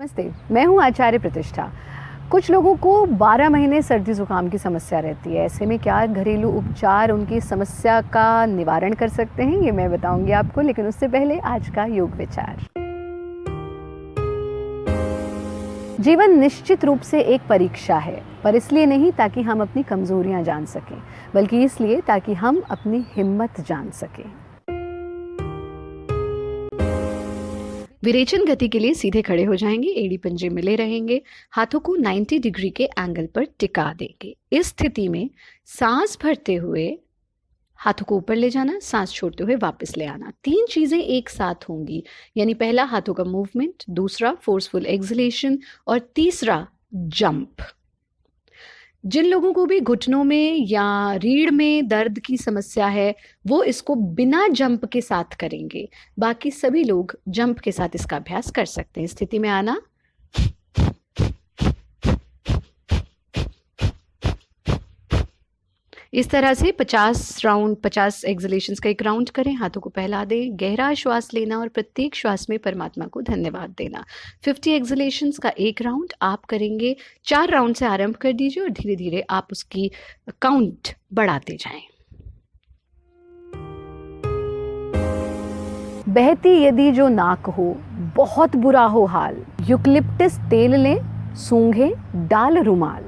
नमस्ते, मैं हूँ आचार्य प्रतिष्ठा। कुछ लोगों को 12 महीने सर्दी ज़ुकाम की समस्या रहती है। ऐसे में क्या घरेलू उपचार उनकी समस्या का निवारण कर सकते हैं, ये मैं बताऊंगी आपको। लेकिन उससे पहले आज का योग विचार। जीवन निश्चित रूप से एक परीक्षा है, पर इसलिए नहीं ताकि हम अपनी कमज़ोरियाँ जान सकें, बल्कि इसलिए ताकि हम अपनी हिम्मत जान सकें। विरेचन गति के लिए सीधे खड़े हो जाएंगे, एड़ी पंजे मिले रहेंगे, हाथों को 90 डिग्री के एंगल पर टिका देंगे। इस स्थिति में सांस भरते हुए हाथों को ऊपर ले जाना, सांस छोड़ते हुए वापस ले आना। 3 चीजें एक साथ होंगी, यानी पहला हाथों का मूवमेंट, दूसरा फोर्सफुल एक्सलेशन और तीसरा जंप। जिन लोगों को भी घुटनों में या रीढ़ में दर्द की समस्या है, वो इसको बिना जंप के साथ करेंगे। बाकी सभी लोग जंप के साथ इसका अभ्यास कर सकते हैं। स्थिति में आना, इस तरह से 50 राउंड, 50 एक्सलेशंस का एक राउंड करें। हाथों को फैला दें, गहरा श्वास लेना और प्रत्येक श्वास में परमात्मा को धन्यवाद देना। 50 एक्सलेशंस का एक राउंड आप करेंगे। 4 राउंड से आरंभ कर दीजिए और धीरे धीरे आप उसकी काउंट बढ़ाते जाएं। बहती यदि जो नाक हो, बहुत बुरा हो हाल, यूकलिप्टस तेल लें, सूंघें, डाल रुमाल।